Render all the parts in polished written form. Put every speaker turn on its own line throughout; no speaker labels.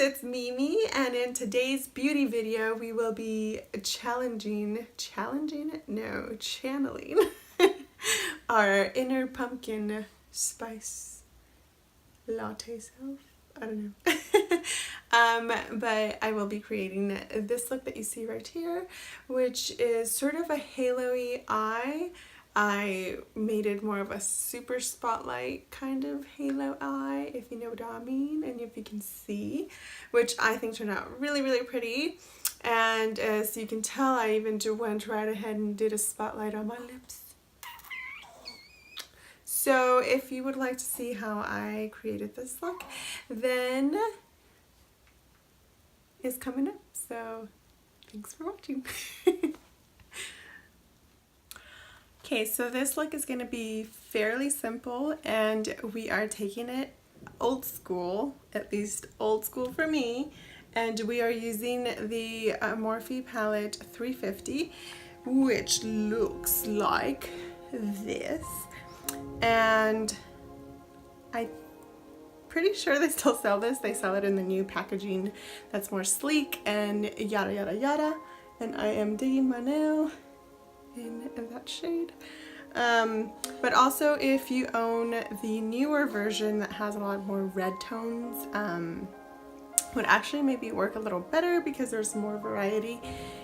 it's Mimi, and in today's beauty video we will be channeling our inner pumpkin spice latte self. I don't know. But I will be creating this look that you see right here, which is sort of a halo-y eye. I made it more of a super spotlight kind of halo eye, if you know what I mean, and if you can see, which I think turned out really, really pretty. And as you can tell, I even went right ahead and did a spotlight on my lips. So if you would like to see how I created this look, then it's coming up. So thanks for watching. Okay, so this look is going to be fairly simple, and we are taking it old school, at least old school for me, and we are using the Morphe palette 350, which looks like this, and I'm pretty sure they still sell this. They sell it in the new packaging that's more sleek and yada yada yada, and I am digging my nail in that shade. But also if you own the newer version that has a lot more red tones, would actually maybe work a little better because there's more variety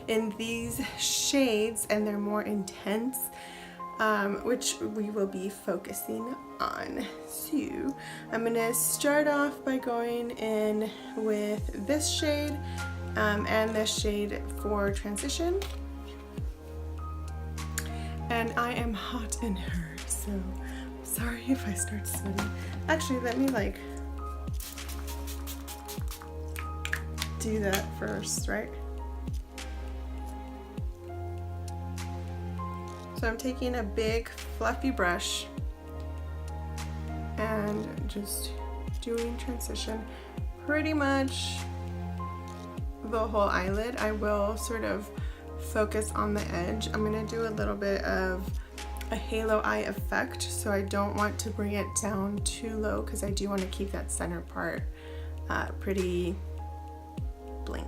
in these shades and they're more intense, which we will be focusing on. So I'm gonna start off by going in with this shade and this shade for transition. And I am hot and hurt, so I'm sorry if I start sweating. Actually, let me like do that first, right? So I'm taking a big fluffy brush and just doing transition pretty much the whole eyelid. I will sort of focus on the edge. I'm gonna do a little bit of a halo eye effect, so I don't want to bring it down too low because I do want to keep that center part pretty blank.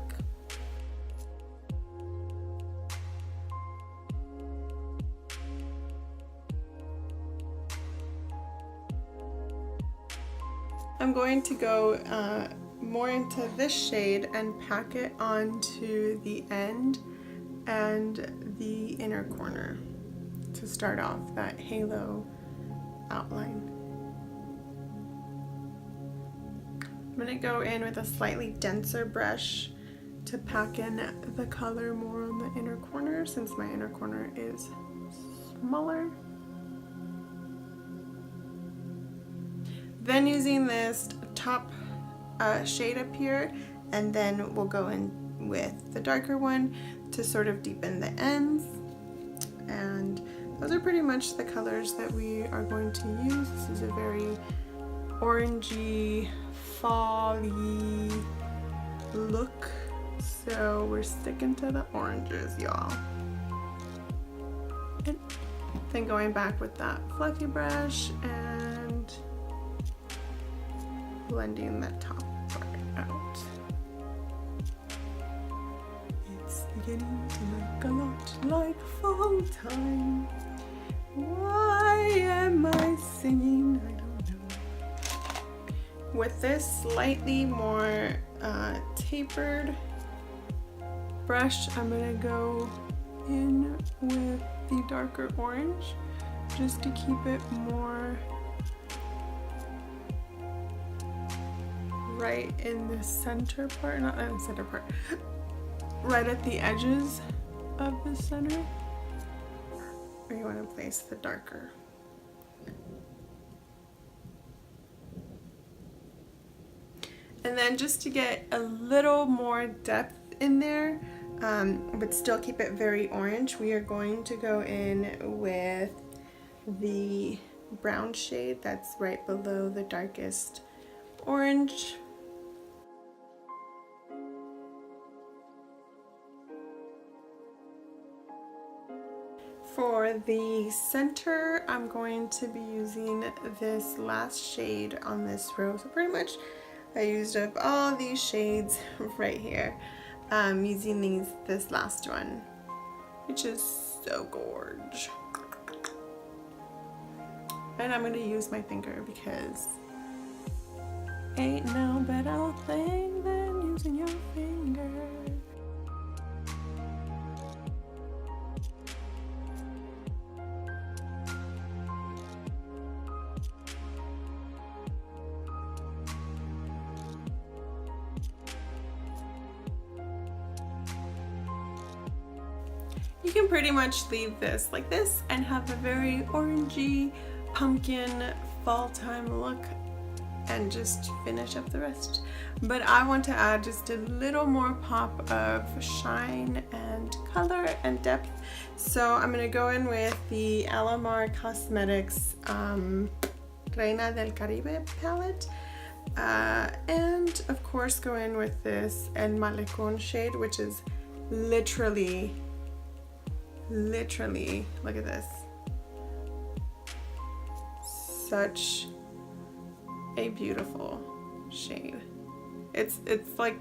I'm going to go more into this shade and pack it onto the end and the inner corner to start off that halo outline. I'm going to go in with a slightly denser brush to pack in the color more on the inner corner since my inner corner is smaller. Then using this top shade up here, and then we'll go in with the darker one to sort of deepen the ends. And those are pretty much the colors that we are going to use. This is a very orangey, fall-y look, so we're sticking to the oranges, y'all. And then going back with that fluffy brush and blending the top part out. It's beginning to look a lot like fall time. Why am I singing? I don't know. With this slightly more tapered brush, I'm gonna go in with the darker orange just to keep it more right in the center part, not in the center part, right at the edges of the center, where you want to place the darker. And then just to get a little more depth in there, but still keep it very orange, we are going to go in with the brown shade that's right below the darkest orange. For the center, I'm going to be using this last shade on this row. So pretty much I used up all these shades right here, using this last one, which is so gorge. And I'm gonna use my finger because ain't no better thing than using your finger. You can pretty much leave this like this and have a very orangey pumpkin fall time look and just finish up the rest. But I want to add just a little more pop of shine and color and depth. So I'm going to go in with the Alamar Cosmetics Reina del Caribe palette. And of course go in with this El Malecon shade, which is literally, look at this. Such a beautiful shade. It's like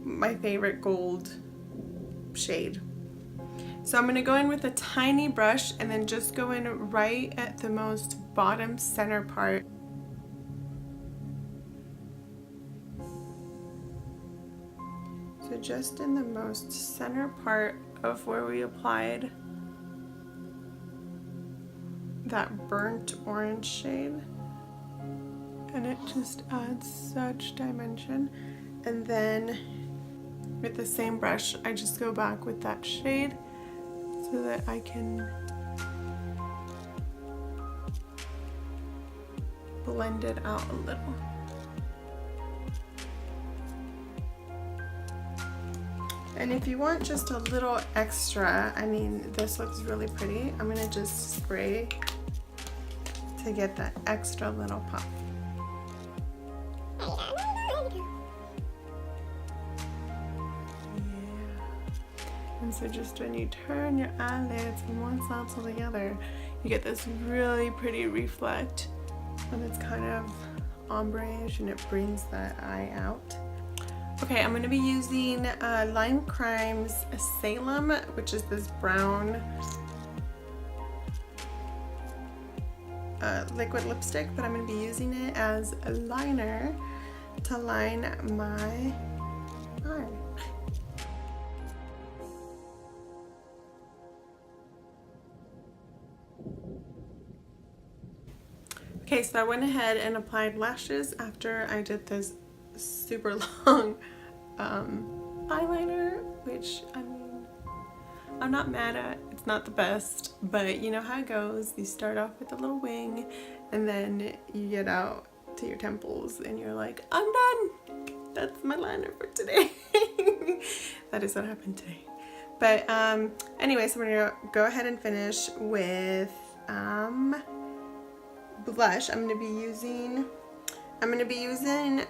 my favorite gold shade. So I'm gonna go in with a tiny brush and then just go in right at the most bottom center part. So just in the most center part of where we applied that burnt orange shade, and it just adds such dimension. And then with the same brush I just go back with that shade so that I can blend it out a little. And if you want just a little extra, I mean, this looks really pretty, I'm gonna just spray to get that extra little pop. And so just when you turn your eyelids from one side to the other, you get this really pretty reflect, and it's kind of ombre-ish and it brings that eye out. Okay, I'm going to be using Lime Crime's Salem, which is this brown liquid lipstick, but I'm going to be using it as a liner to line my eye. Okay, so I went ahead and applied lashes after I did this super long eyeliner, which, I mean, I'm not mad at. It's not the best, but you know how it goes. You start off with a little wing and then you get out to your temples and you're like, I'm done. That's my liner for today. That is what happened today. But anyway, so we're gonna go ahead and finish with blush. I'm gonna be using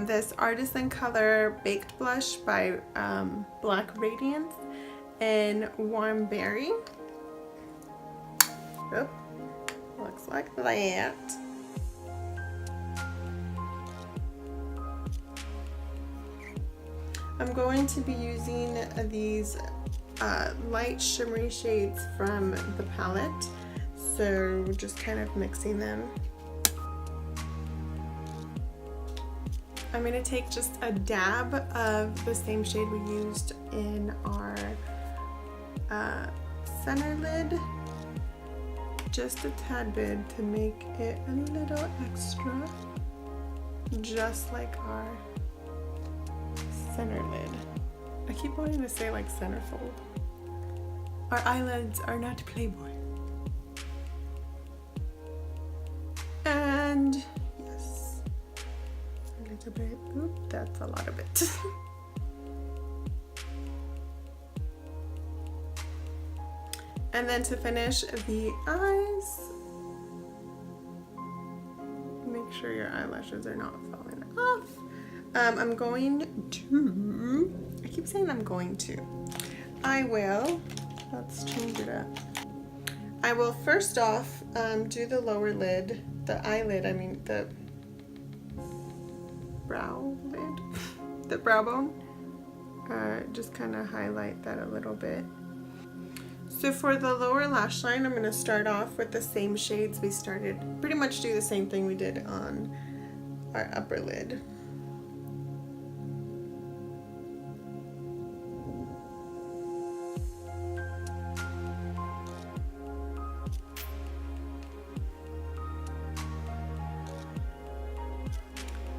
this Artisan color baked blush by Black Raddiance in Warm Berry. Oh, looks like that. I'm going to be using these light shimmery shades from the palette, so just kind of mixing them. I'm going to take just a dab of the same shade we used in our center lid, just a tad bit to make it a little extra, just like our center lid. I keep wanting to say like centerfold. Our eyelids are not Playboy. And yes, a little bit. Oop, that's a lot of it. And then to finish the eyes, make sure your eyelashes are not falling off. I'm going to, I keep saying I'm going to. I will, let's change it up. I will first off do the lower lid, the eyelid, I mean the brow lid, the brow bone. Just kind of highlight that a little bit. So for the lower lash line, I'm going to start off with the same shades we started. Pretty much do the same thing we did on our upper lid.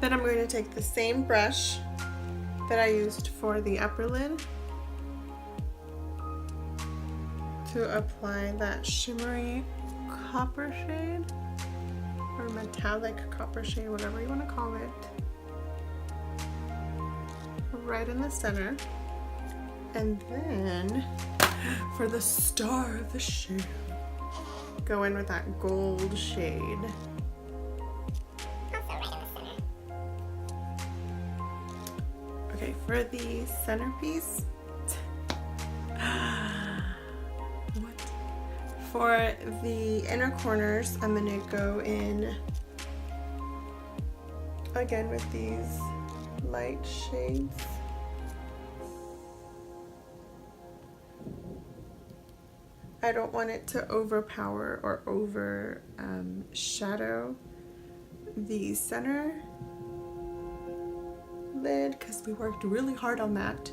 Then I'm going to take the same brush that I used for the upper lid to apply that shimmery copper shade, or metallic copper shade, whatever you want to call it, right in the center. And then for the star of the shoe, go in with that gold shade. Okay, for the centerpiece, for the inner corners, I'm gonna go in again with these light shades. I don't want it to overpower or shadow the center lid because we worked really hard on that.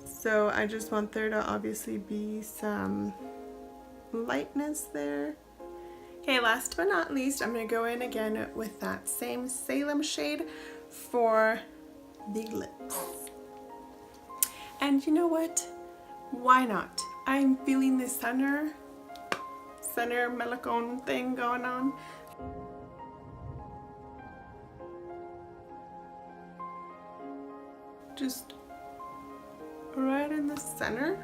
So I just want there to obviously be some lightness there. Okay, last but not least, I'm going to go in again with that same Salem shade for the lips. And you know what? Why not? I'm feeling the center malecon thing going on. Just right in the center.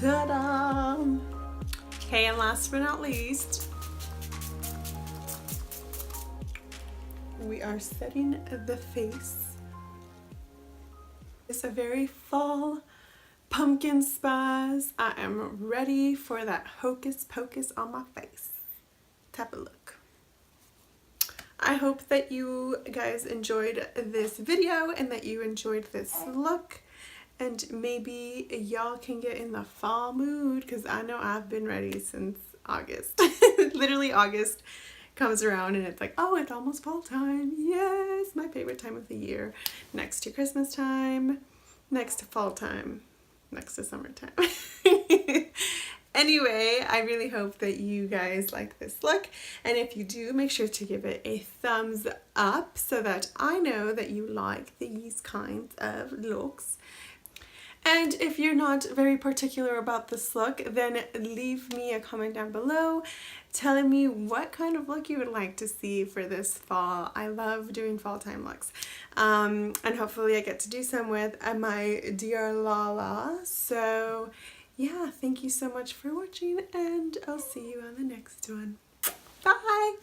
Ta-da! Okay, and last but not least, we are setting the face. It's a very fall pumpkin spice. I am ready for that hocus pocus on my face. Have a look. I hope that you guys enjoyed this video and that you enjoyed this look, and maybe y'all can get in the fall mood, because I know I've been ready since August. Literally August comes around and it's like, oh, it's almost fall time. Yes, my favorite time of the year. Next to Christmas time, next to fall time, next to summertime. Anyway, I really hope that you guys like this look, and if you do, make sure to give it a thumbs up so that I know that you like these kinds of looks. And if you're not very particular about this look, then leave me a comment down below telling me what kind of look you would like to see for this fall. I love doing fall time looks. And hopefully I get to do some with my dear Lala. So yeah, thank you so much for watching, and I'll see you on the next one. Bye!